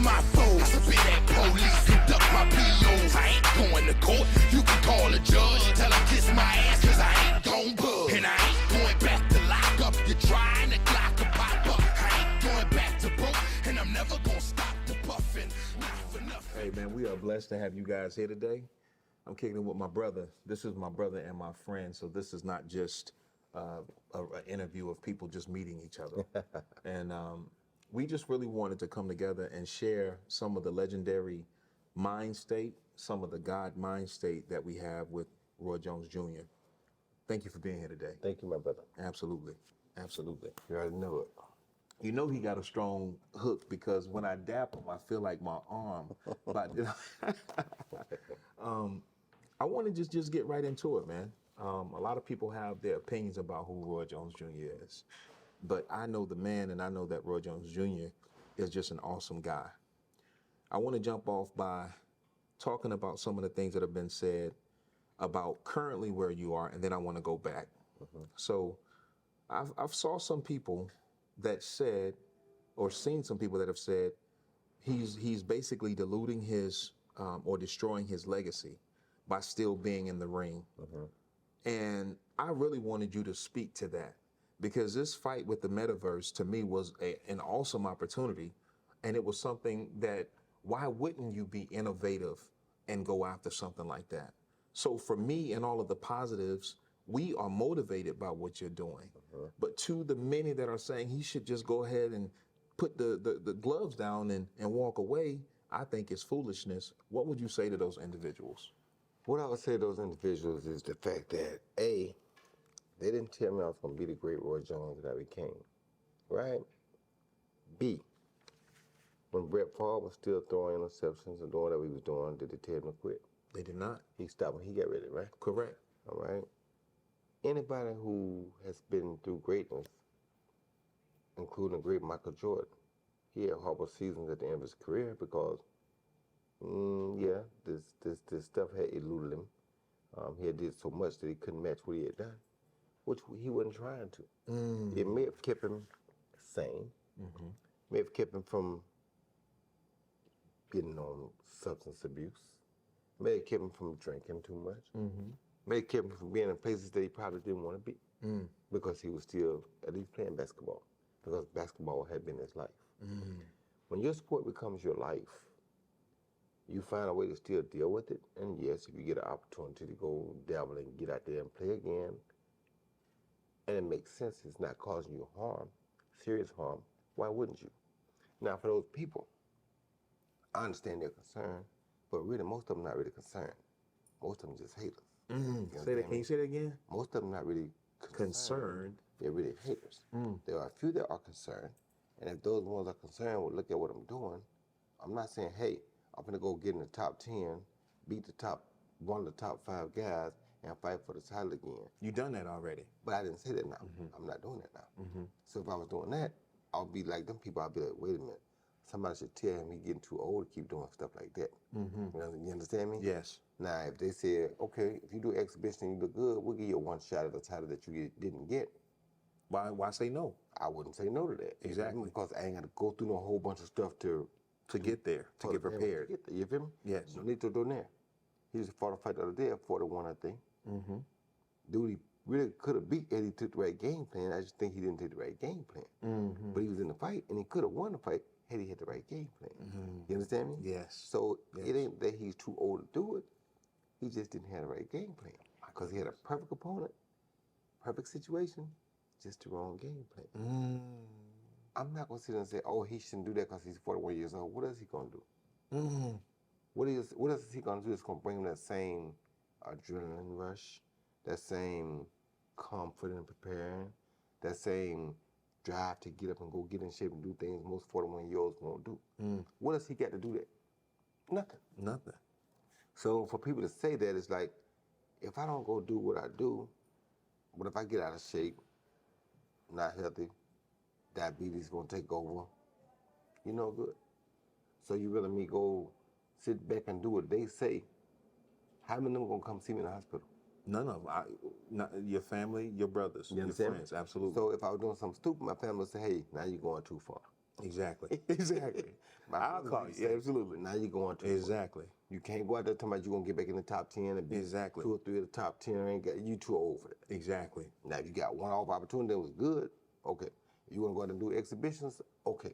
my foes. Spit at police and duck my POs. I ain't going to court. You can call a judge. Tell him kiss my ass, cause I ain't gon' budge. And I ain't going back to lock up. You're trying to clock a pop up. I ain't going back to broke. And I'm never gonna stop the puffin'. Not for nothing. Hey man, we are blessed to have you guys here today. I'm kicking it with my brother. This is my brother and my friend, so this is not just an interview of people just meeting each other. And we just really wanted to come together and share some of the legendary mind state, some of the God mind state that we have with Roy Jones Jr. Thank you for being here today. Thank you, my brother. Absolutely, absolutely. You already know it. You know he got a strong hook because when I dap him, I feel like my arm. But I want to just get right into it, man. A lot of people have their opinions about who Roy Jones Jr. is, but I know the man, and I know that Roy Jones Jr. is just an awesome guy. I want to jump off by talking about some of the things that have been said about currently where you are, and then I want to go back. So I've saw some people that said, or seen some people that have said, he's basically diluting his or destroying his legacy by still being in the ring. And I really wanted you to speak to that because this fight with the metaverse to me was an awesome opportunity, and it was something that why wouldn't you be innovative and go after something like that? So for me and all of the positives, we are motivated by what you're doing. But to the many that are saying he should just go ahead and put the gloves down and walk away, I think it's foolishness. What would you say to those individuals? What I would say to those individuals is the fact that, A, they didn't tell me I was going to be the great Roy Jones that I became, right? B, when Brett Favre was still throwing interceptions and doing whatever he was doing, did they tell him to quit? They did not. He stopped when he got ready, right? Correct. All right? Anybody who has been through greatness, including the great Michael Jordan, he had horrible seasons at the end of his career because this stuff had eluded him. He had did so much that he couldn't match what he had done, which he wasn't trying to. It may have kept him sane, may have kept him from getting on substance abuse, may have kept him from drinking too much, may have kept him from being in places that he probably didn't want to be because he was still at least playing basketball, because basketball had been his life. When your sport becomes your life, you find a way to still deal with it. And yes, if you get an opportunity to go dabble and get out there and play again, and it makes sense, it's not causing you harm, serious harm, why wouldn't you? Now, for those people, I understand their concern, but really, most of them not really concerned. Most of them just haters. Say that. Can you say that again? Most of them not really Concerned. They're really haters. There are a few that are concerned, and if those ones are concerned will look at what I'm doing, I'm not saying, hey, I'm gonna go get in the top 10, beat one of the top 5 guys, and fight for the title again. You done that already. But I didn't say that now. I'm not doing that now. So if I was doing that, I'll be like them people. I'll be like, wait a minute. Somebody should tell him he's getting too old to keep doing stuff like that. You understand me? Yes. Now, if they said, okay, if you do exhibition and you look good, we'll give you one shot at the title that you didn't get. Why say no? I wouldn't say no to that. Exactly. Because I ain't got to go through no whole bunch of stuff to get there, to get prepared. To get there, you feel me? Yes. No need to do that. He just fought a fight the other day at 41, I think. Dude, he really could have beat Eddie, took the right game plan. I just think he didn't take the right game plan. But he was in the fight, and he could have won the fight had he had the right game plan. You understand me? Yes. So it ain't that he's too old to do it. He just didn't have the right game plan. Because he had a perfect opponent, perfect situation, just the wrong game plan. I'm not going to sit there and say, oh, he shouldn't do that because he's 41 years old. What else he going to do? What else is he going to do that's going to bring him that same adrenaline rush, that same comfort in preparing, that same drive to get up and go get in shape and do things most 41-year-olds won't do? What else he got to do that? Nothing. Nothing. So for people to say that, it's like, if I don't go do what I do, but if I get out of shape, not healthy, diabetes gonna take over, you know good. So you really me go sit back and do what they say, how many of them gonna come see me in the hospital? None of them. Your family, your brothers, your friends, absolutely. So if I was doing something stupid, my family would say, hey, now you're going too far. Exactly. Exactly. I'll call you. Yeah, absolutely. Now you're going to Exactly. You can't go out there talking about you're gonna get back in the top 10 and be Exactly. 2 or 3 of the top 10. Ain't got you too old for that. Exactly. Now if you got one off opportunity that was good, okay. You wanna go out and do exhibitions, okay.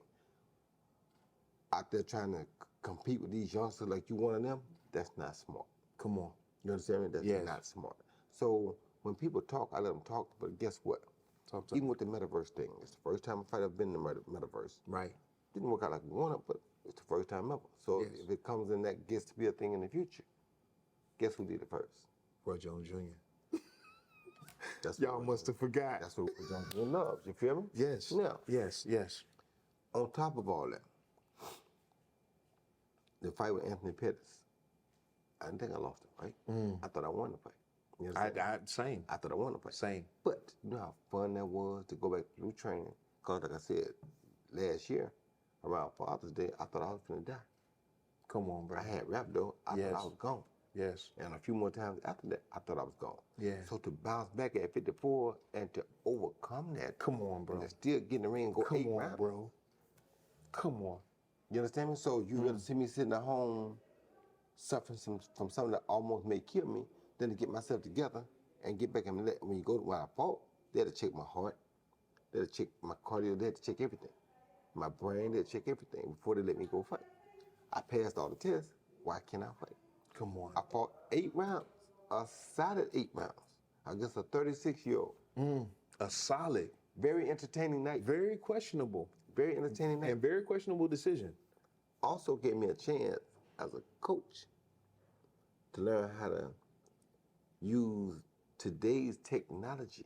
Out there trying to compete with these youngsters like you one of them, that's not smart. Come on. You understand me? That's Yes. not smart. So when people talk, I let them talk, but guess what? Talk to Even with the metaverse thing, it's the first time a fighter been in the metaverse. Right. Didn't work out like we wanted, but it's the first time ever. So Yes. if it comes in that gets to be a thing in the future, guess who did it first? Roy Jones Jr. That's Y'all what must have forgot. That's what Johnson loves. You feel me? Yes. Now, Yes. Yes. on top of all that, the fight with Anthony Pettis, I didn't think I lost it, right? I thought I won the fight. You understand? Same. I thought I won the fight. Same. But you know how fun that was to go back through training? Because like I said, last year, around Father's Day, I thought I was going to die. Come on, bro. I had rap though. I Yes. thought I was gone. Yes. And a few more times after that, I thought I was gone. Yeah. So to bounce back at 54 and to overcome that, Come on, bro. and to still get in the ring and go Come 8 on, rounds. bro. Come on. You understand me? So you rather see me sitting at home suffering from something that almost may kill me than to get myself together and get back and let, when you go to where I fought, they had to check my heart, they had to check my cardio, they had to check everything. My brain, they had to check everything before they let me go fight. I passed all the tests. Why can't I fight? Come on. I fought 8 rounds, a solid 8 rounds against a 36-year-old. A solid, Very entertaining night. very questionable, Very entertaining night. and very questionable decision. Also gave me a chance as a coach to learn how to use today's technology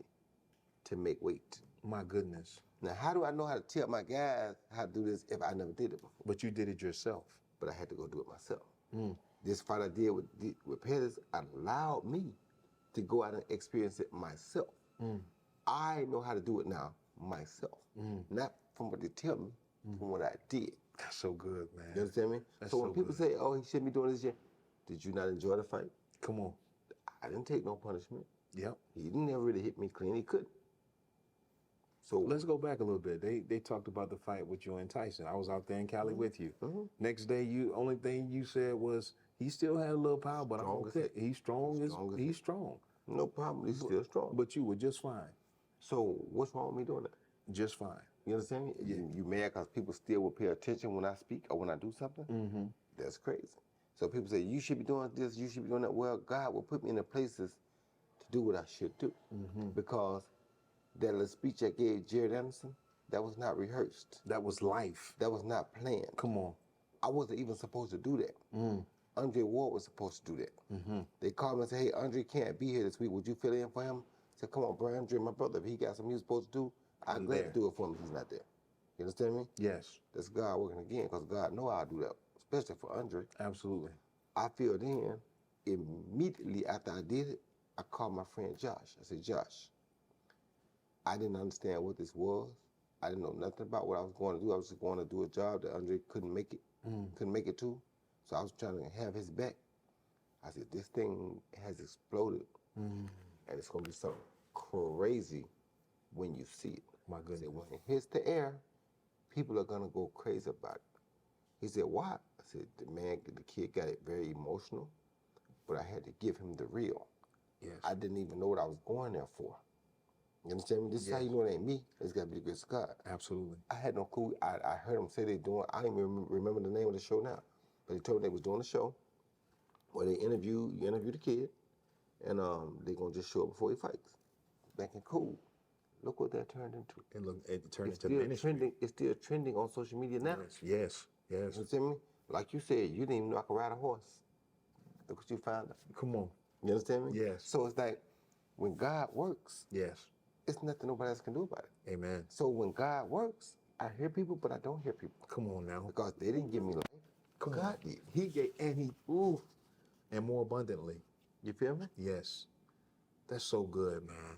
to make weight. My goodness. Now, how do I know how to tell my guys how to do this if I never did it before? But you did it yourself. But I had to go do it myself. This fight I did with Pettis allowed me to go out and experience it myself. I know how to do it now myself, not from what they tell me, from what I did. That's so good, man. You understand me? That's So when so people good. say, "Oh, he shouldn't be doing this," did you not enjoy the fight? Come on. I didn't take no punishment. Yep. He didn't ever really hit me clean. He couldn't. So Let's go back a little bit. They talked about the fight with you and Tyson. I was out there in Cali with you. Next day, only thing you said was he still had a little power, but I'm Strong as okay. heck. He's strong. Strong as He's heck. strong. no problem. He's still strong. But you were just fine. So what's wrong with me doing that? Just fine. You understand me? You mad because people still will pay attention when I speak or when I do something? That's crazy. So people say, you should be doing this, you should be doing that. Well, God will put me in the places to do what I should do. Because that little speech I gave Jared Anderson, that was not rehearsed. That was life. That was not planned. Come on. I wasn't even supposed to do that. Andre Ward was supposed to do that. They called me and said, hey, Andre can't be here this week. Would you fill in for him? I said, come on, bro, Andre, my brother. If he got something he's supposed to do, I'm glad there. to do it for him if he's not there. You understand me? Yes. That's God working again, because God know I'll do that, especially for Andre. Absolutely. I filled in. Immediately after I did it, I called my friend Josh. I said, Josh, I didn't understand what this was. I didn't know nothing about what I was going to do. I was just going to do a job that Andre couldn't make it to. So I was trying to have his back. I said, this thing has exploded, and it's going to be something crazy when you see it. My I goodness. said, when it hits the air, people are going to go crazy about it. He said, why? I said, the kid got it very emotional, but I had to give him the real. Yes. I didn't even know what I was going there for. You understand me? This is how you know it ain't me. It's got to be the grace of God. Absolutely. I had no clue. I heard them say they doing, I don't even remember the name of the show now, but they told me they was doing a show where you interview the kid, and they going to just show up before he fights. Thinking, cool. Look what that turned into. And look, it turned It's into still ministry. trending. It's still trending on social media now. Yes. Yes. You understand me? Like you said, you didn't even know I could ride a horse. Look what you found out. Come on. You understand me? Yes. So it's like, when God works, Yes. it's nothing nobody else can do about it. Amen. So when God works, I hear people, but I don't hear people. Come on now. Because they didn't give me life. Come God on. did. He gave, and more abundantly. You feel me? Yes. That's so good, man.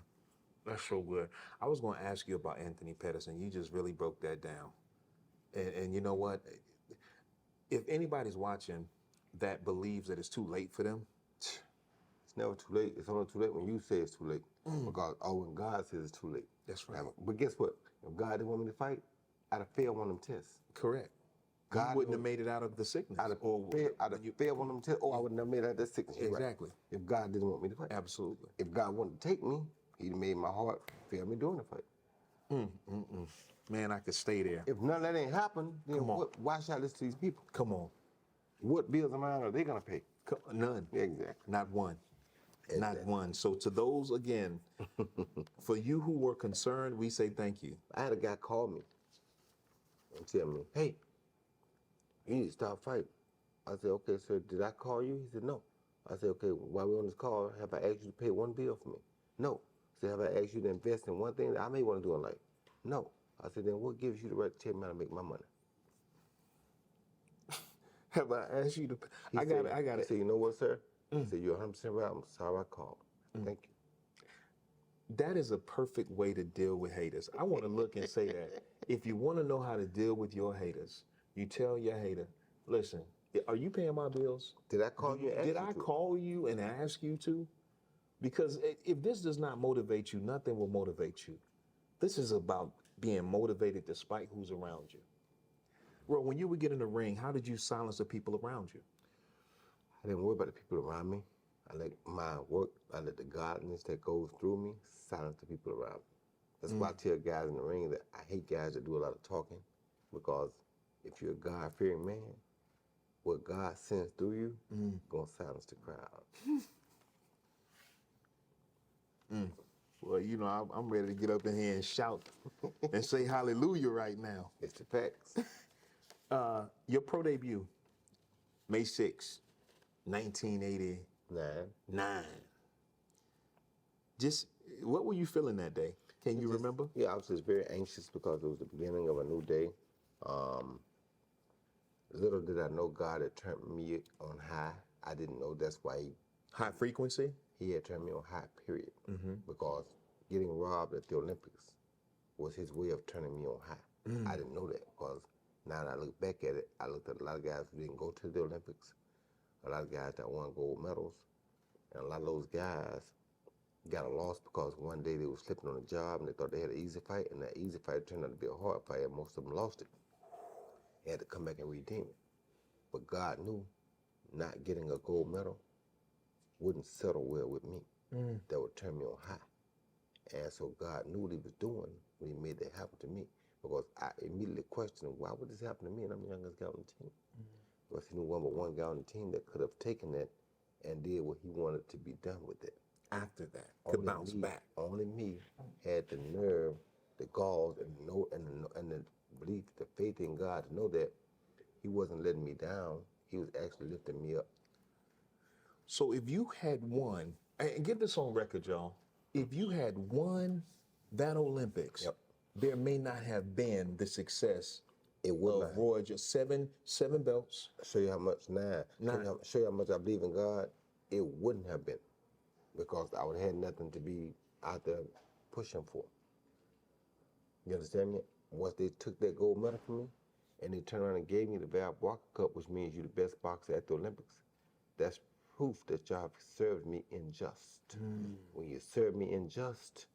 That's so good. I was going to ask you about Anthony Pettis, and you just really broke that down. And you know what? If anybody's watching that believes that it's too late for them, It's never too late. It's only too late when you say it's too late. Because when God says it's too late. That's right. But guess what? If God didn't want me to fight, I'd have failed one of them tests. Correct. God You wouldn't knew- have made it out of the sickness. I'd have failed one of them tests, or I would never made it out of that sickness. You're right. Exactly. If God didn't want me to fight. Absolutely. If God wanted to take me, He'd made my heart fail me during the fight. Man, I could stay there. If none of that ain't happened, then Come on. why should I listen to these people? Come on. What bills of mine are they gonna pay? None. Exactly. Not one. Not Exactly. one. So to those again, for you who were concerned, we say thank you. I had a guy call me and tell me, "Hey, you need to stop fighting." I said, "Okay, sir, did I call you?" He said, "No." I said, "Okay, while we're on this call, have I asked you to pay one bill for me?" "No." I said, "Have I asked you to invest in one thing that I may want to do in life?" "No." I said, "Then what gives you the right to tell me how to make my money?" Have I asked you to? He I got said- it. He said, "You know what, sir?" He said, "You're 100% right. I'm sorry I called. Thank you." That is a perfect way to deal with haters. I want to look and say that if you want to know how to deal with your haters, you tell your hater, listen, are you paying my bills? Did I call you and ask Did you I to? call you and ask you to? Because if this does not motivate you, nothing will motivate you. This is about being motivated despite who's around you. Bro, when you would get in the ring, how did you silence the people around you? I didn't worry about the people around me. I let my work, I let the godliness that goes through me silence the people around me. That's why I tell guys in the ring that I hate guys that do a lot of talking, because if you're a God-fearing man, what God sends through you gonna silence the crowd. Well, you know, I'm ready to get up in here and shout and say hallelujah right now. It's the facts. Your pro debut, May 6, 1989. Nah. Just, what were you feeling that day? Can you remember? Yeah, I was just very anxious because it was the beginning of a new day. Little did I know God had turned me on high. I didn't know that's why High frequency? he had turned me on high, period. Because getting robbed at the Olympics was his way of turning me on high. I didn't know that, because now that I look back at it, I looked at a lot of guys who didn't go to the Olympics, a lot of guys that won gold medals, and a lot of those guys got a loss because one day they were slipping on a job and they thought they had an easy fight, and that easy fight turned out to be a hard fight, and most of them lost it. They had to come back and redeem it. But God knew not getting a gold medal wouldn't settle well with me. That would turn me on high. And so God knew what he was doing when he made that happen to me. Because I immediately questioned, why would this happen to me? And I'm the youngest guy on the team. Because he knew one but one guy on the team that could have taken that and did what he wanted to be done with it. After that, could bounce back. Only me had the nerve, the gall, and the belief, the faith in God to know that he wasn't letting me down. He was actually lifting me up. So if you had won, and get this on record, y'all, if you had won that Olympics, Yep. there may not have been the success It would of not. Roy. Just seven belts. Show you how much show you how much I believe in God. It wouldn't have been, because I would have had nothing to be out there pushing for. You understand me? Once they took that gold medal from me, and they turned around and gave me the Val Barker Cup, which means you're the best boxer at the Olympics, that's proof that y'all served me unjust. When you serve me unjust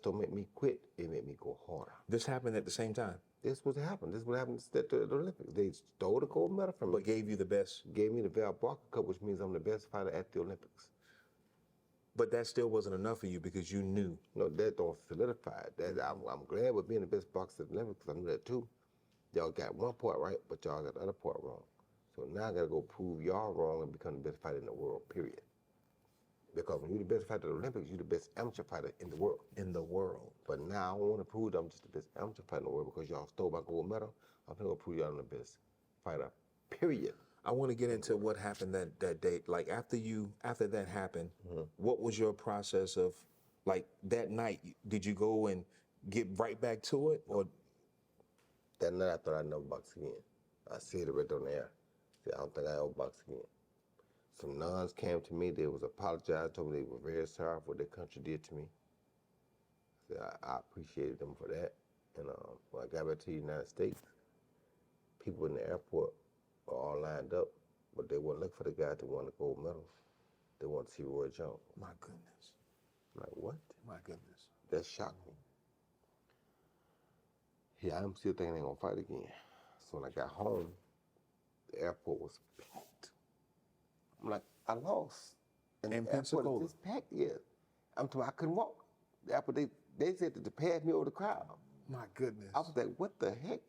don't make me quit, it made me go harder. This happened at the same time, This was happened. This is what happened at the Olympics. They stole the gold medal from me. but gave you the best. Gave me the Val Barker Cup, which means I'm the best fighter at the Olympics. But that still wasn't enough for you because you knew. No, that don't solidify it. That I'm glad with being the best boxer at the Olympics, because I knew that too. Y'all got one part right, but y'all got the other part wrong. So now I gotta go prove y'all wrong and become the best fighter in the world, period. Because when you're the best fighter at the Olympics, you're the best amateur fighter in the world. In the world. But now I want to prove that I'm just the best amateur fighter in the world, because y'all stole my gold medal. I'm gonna prove y'all I'm the best fighter, period. I want to get into what happened that day. Like after that happened, what was your process of, like that night? Did you go and get right back to it, or That night I thought I'd never box again. I said it right on the air. I said, I don't think I ever box again. Some nuns came to me, they was apologized, told me they were very sorry for what their country did to me. I said, I appreciated them for that. And when I got back to the United States, people in the airport were all lined up, but they weren't looking for the guy that won the gold medals. They wanted to see Roy Jones. my goodness, I'm like, what? my goodness? That shocked me. Yeah, I'm still thinking they're gonna fight again. So when I got home, the airport was packed. I'm like, I lost. And In the airport Pensacola? is just packed, yeah. I'm talking, I couldn't walk. The airport, they said that to pass me over the crowd. My goodness. I was like, what the heck?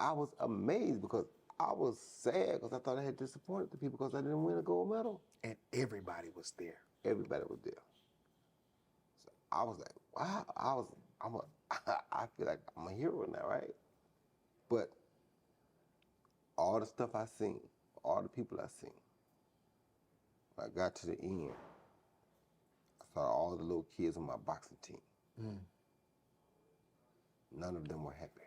I was amazed because I was sad because I thought I had disappointed the people because I didn't win a gold medal. And everybody was there. Everybody was there. So I was like, wow, I feel like I'm a hero now, right? But all the stuff I seen, all the people I seen, when I got to the end, I saw all the little kids on my boxing team. None of them were happy.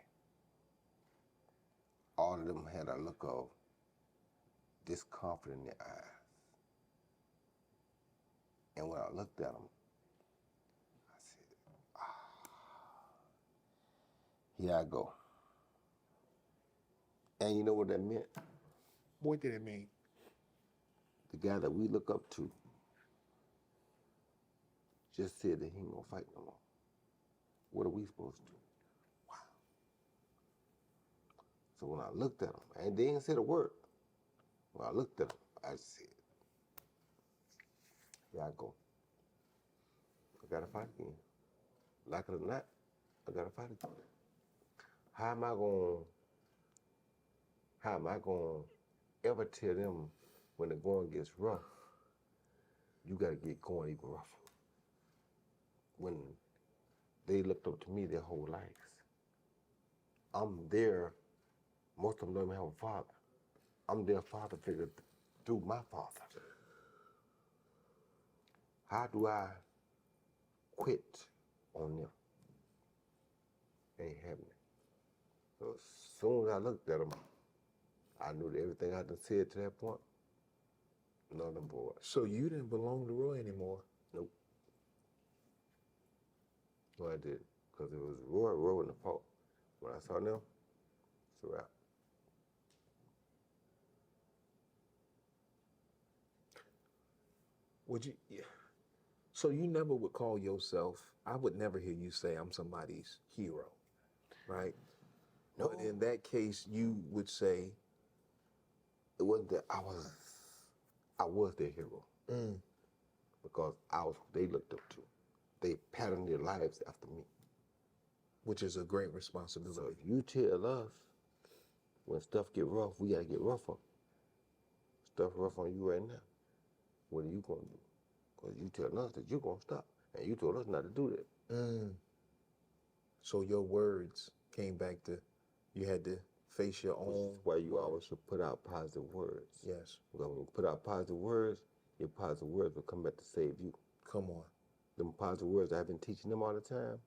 All of them had a look of discomfort in their eyes. And when I looked at them, I said, here I go. And you know what that meant? What did it mean? The guy that we look up to just said that he ain't gonna fight no more. What are we supposed to do? Wow. So when I looked at him, and they didn't say a word. When I looked at him, I said, here I go. I gotta fight again. Like it or not, I gotta fight again. How am I gonna ever tell them when the going gets rough, you gotta get going even rougher? When they looked up to me their whole lives. I'm there, most of them don't even have a father. I'm their father figure through my father. How do I quit on them? Ain't happening. So as soon as I looked at them, I knew that everything I done said to that point, none of them boys. So you didn't belong to Roy anymore? Nope. No, I did. Because it was Roy wasn't the fault. When I saw them, it's a wrap. Would you? Yeah. So you never would call yourself, I would never hear you say I'm somebody's hero, right? No. But in that case, you would say, It wasn't that I was their hero. Because I was who they looked up to. They patterned their lives after me. which is a great So responsibility. if you tell us when stuff get rough, we gotta get rougher. Stuff rough on you right now. What are you gonna do? Because you telling us that you're gonna stop. And you told us not to do that. So your words came back to, you had to face your own. That's why you always should put out positive words. Yes. Because when you put out positive words, your positive words will come back to save you. Come on. Them positive words I've been teaching them all the time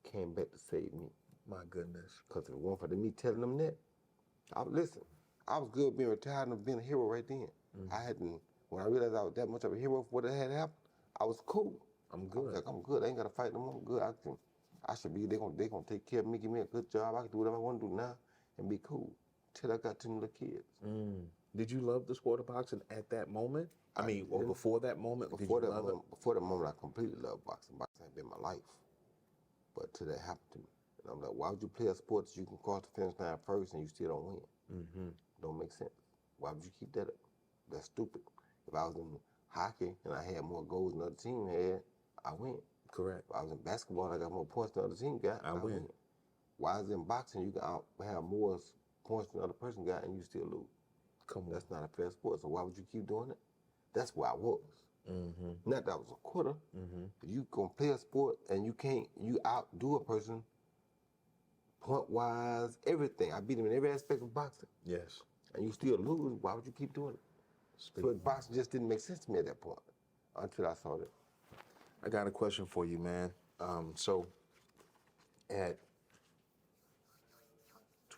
came back to save me. My goodness. Because if it weren't for me telling them that, I was good being retired and being a hero right then. When I realized I was that much of a hero for what had happened, I was cool. I'm I was good. like, I'm good. I ain't got to fight no more. I'm good. I should be, they gonna take care of me, give me a good job. I can do whatever I want to do now and be cool. Till I got to them little kids. Did you love the sport of boxing at that moment? I mean, or before that moment? Before did that you love moment, before that moment, I completely loved boxing. Boxing had been my life. But till that happened to me. And I'm like, why would you play a sport that you can cross the finish line first and you still don't win? Don't make sense. Why would you keep that up? That's stupid. If I was in hockey and I had more goals than the other team had, I win. Correct. If I was in basketball and I got more points than the other team got, I win. Why is it in boxing you can have more points than the other person got and you still lose? Come on. That's not a fair sport, so why would you keep doing it? That's where I was. Not that I was a quitter. You gonna play a sport and you outdo a person point-wise, everything. I beat him in every aspect of boxing. Yes. And you still lose, why would you keep doing it? So boxing just didn't make sense to me at that point until I saw that. I got a question for you, man. So at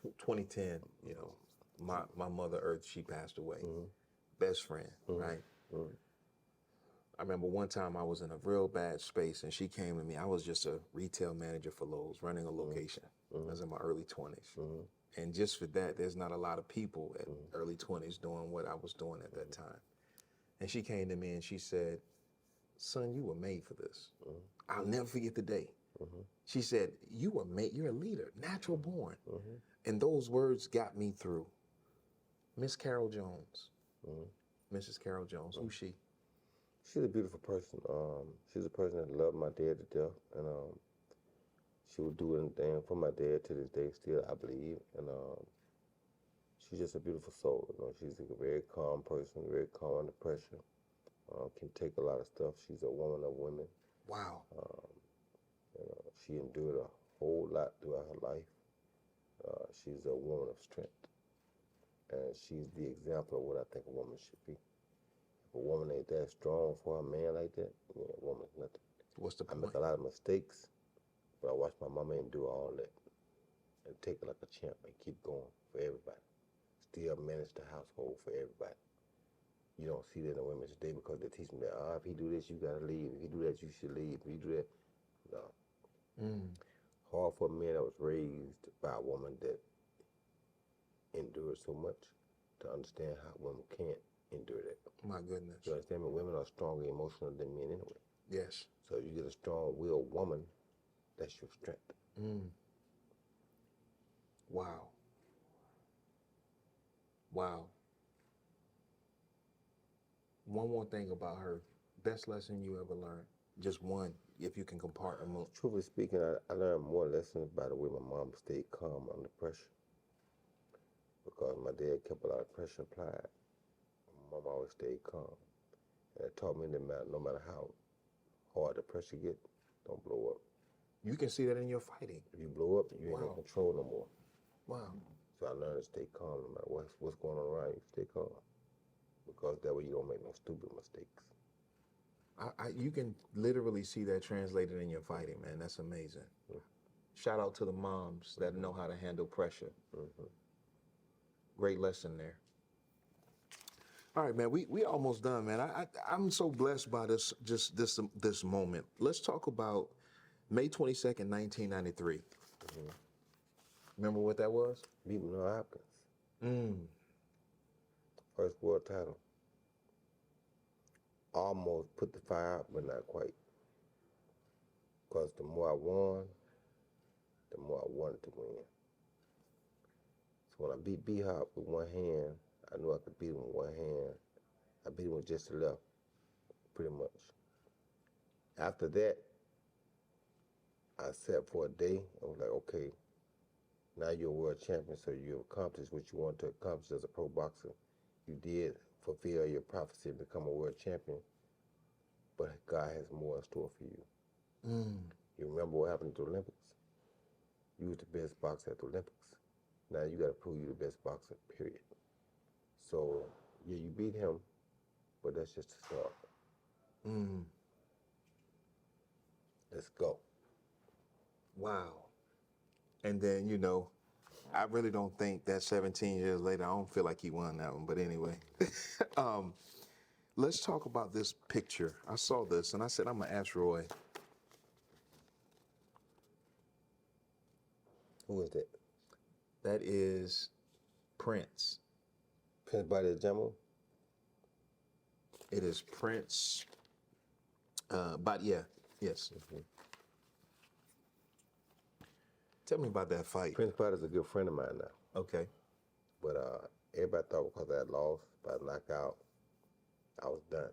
2010, you know, my mother Earth, she passed away. Best friend, right? I remember one time I was in a real bad space and she came to me. I was just a retail manager for Lowe's, running a location. I was in my early 20s. And just for that, there's not a lot of people at early 20s doing what I was doing at that time. And she came to me and she said, son, you were made for this. I'll never forget the day. She said, you're a leader, natural born. And those words got me through. Miss Carol Jones. Mrs. Carol Jones, who's she? She's a beautiful person. She's a person that loved my dad to death, and she would do anything for my dad to this day still, I believe. And she's just a beautiful soul. You know, she's a very calm person, very calm under pressure. Can take a lot of stuff. She's a woman of women. Wow. You know, she endured a whole lot throughout her life. She's a woman of strength, and she's the example of what I think a woman should be. If a woman ain't that strong for a man like that, you know, a woman's nothing. What's the I point? make a lot of mistakes, but I watch my mama endure all that and take it like a champ and keep going for everybody. Still manage the household for everybody. You don't see that in women today because they teach them that, if he do this, you gotta leave. If he do that, you should leave. If you do that, no. Hard for a man that was raised by a woman that endured so much to understand how women can't endure that. My goodness. You understand me? Women are stronger emotional than men anyway. Yes. So you get a strong-willed woman, that's your strength. Wow. Wow. One more thing about her. Best lesson you ever learned? Just one, if you can compartment. Truthfully speaking, I learned more lessons by the way my mom stayed calm under pressure. Because my dad kept a lot of pressure applied. My mom always stayed calm. And it taught me that no matter how hard the pressure get, don't blow up. You can see that in your fighting. If you blow up, you ain't in control no more. Wow. So I learned to stay calm no matter what's going on around you. Stay calm. Because that way you don't make no stupid mistakes. You can literally see that translated in your fighting, man. That's amazing. Shout out to the moms that know how to handle pressure. Great lesson there. All right, man. We almost done, man. I'm so blessed by this moment. Let's talk about May 22nd, 1993. Remember what that was? Beat Menard Hopkins. First world title. Almost put the fire out, but not quite. Because the more I won, the more I wanted to win. So when I beat B-Hop with one hand, I knew I could beat him with one hand. I beat him with just the left, pretty much. After that, I sat for a day. I was like, okay, now you're a world champion, so you've accomplished what you want to accomplish as a pro boxer. You did fulfill your prophecy and become a world champion, but God has more in store for you. You remember what happened at the Olympics? You was the best boxer at the Olympics. Now you got to prove you're the best boxer, period. So, yeah, you beat him, but that's just the start. Let's go. Wow. And then, you know, I really don't think that 17 years later, I don't feel like he won that one. But anyway, let's talk about this picture. I saw this and I said, I'm going to ask Roy. Who is that? That is Prince. Prince Body Jumbo? It is Prince. But yeah, yes. Tell me about that fight. Prince Body's a good friend of mine now. Okay. But everybody thought because I had lost by knockout, I was done.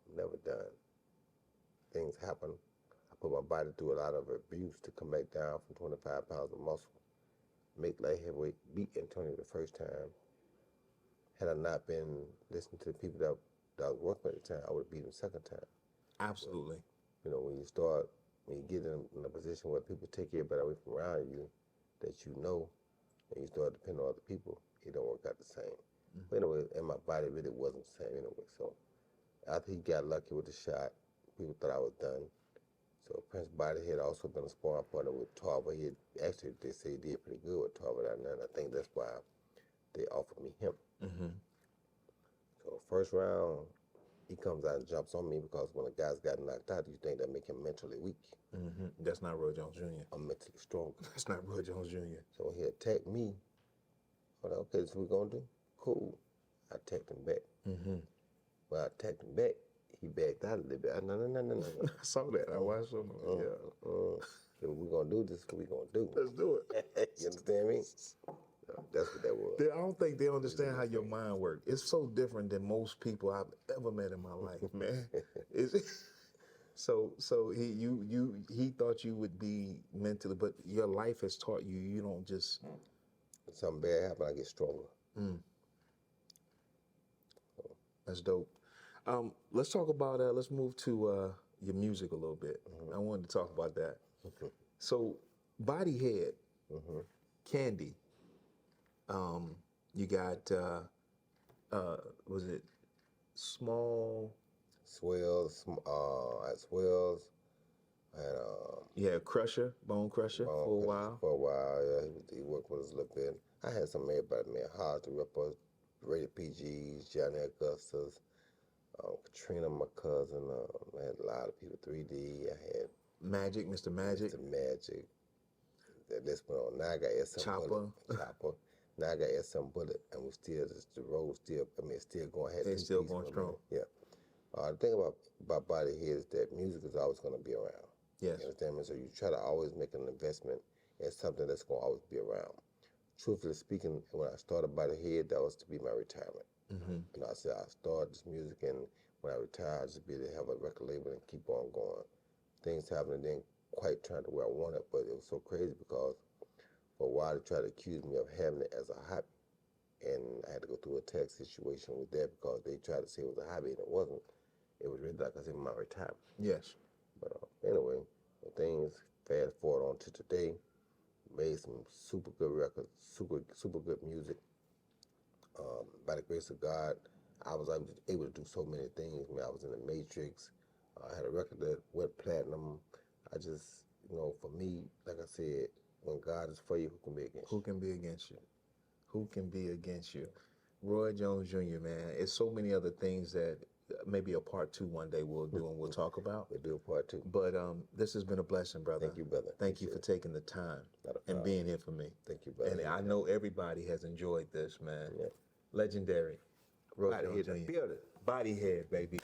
I'm never done. Things happen. I put my body through a lot of abuse to come back down from 25 pounds of muscle. Make light heavyweight, beat Antonio the first time. Had I not been listening to the people that I was working with at the time, I would have beat him the second time. Absolutely. You know, when you get in a position where people take everybody away from around you that you know, and you start depending on other people, it don't work out the same. But anyway, and my body really wasn't the same anyway. So after he got lucky with the shot, people thought I was done. So Prince Body had also been a sparring partner with Tarver. He had, actually, they say he did pretty good with Tarver down there, and I think that's why they offered me him. So first round, he comes out and jumps on me because when a guy's got knocked out, you think that make him mentally weak. That's not Roy Jones Jr. I'm mentally strong. That's not Roy Jones Jr. So when he attacked me, I thought, okay, this is what we're going to do? Cool. I attacked him back. When I attacked him back, he backed out a little bit. No. I saw that. I watched some of it. Yeah. If we're gonna do this, what we gonna do? Let's do it. You understand me? So that's what that was. I don't think they understand how your mind works. It's so different than most people I've ever met in my life, man. So he thought you would be mentally, but your life has taught you. You don't just. If something bad happen, I get stronger. That's dope. Let's talk about. Let's move to your music a little bit. I wanted to talk about that. So, Body Head, Candy. You got. Was it Small? Swells, at Swells, and Yeah, Crusher, Bone Crusher for a while. For a while, yeah, he worked with us a little bit. I had some everybody, man. Hard to Rippers, Rated PGs, Johnny Augustus, Katrina, my cousin. I had a lot of people. 3D. I had Magic, Mr. Magic. Mr. Magic. That list went on. Now I got SM Chopper. Bullet. Chopper. Now I got SM Bullet, and we still the road still. I mean, it's still going. They still going strong. Yeah. The thing about Body Head is that music is always going to be around. Yes. You understand me? So you try to always make an investment in something that's going to always be around. Truthfully speaking, when I started Body Head, that was to be my retirement. You know, I said I started this music, and when I retired, I'd just be able to have a record label and keep on going. Things happened and didn't quite turn to where I wanted, but it was so crazy because for a while they tried to accuse me of having it as a hobby. And I had to go through a tax situation with that because they tried to say it was a hobby and it wasn't. It was really, like I said, my retirement. Yes. But anyway, things fast forward on to today. Made some super good records, super good music. By the grace of God, I was able to do so many things. I mean, I was in the Matrix. I had a record that went platinum. I just, for me, like I said, when God is for you, who can be against you? Who can be against you? Who can be against you? Roy Jones Jr., man. It's so many other things that maybe a part 2 one day we'll do and we'll talk about. We'll do a part 2. But this has been a blessing, brother. Thank you, brother. Thank you for taking the time Not a and problem. being here for me. Thank you, brother. And I know everybody has enjoyed this, man. Yeah. Legendary. Roy Body Jones Head, Jr. the building. Body Head, baby.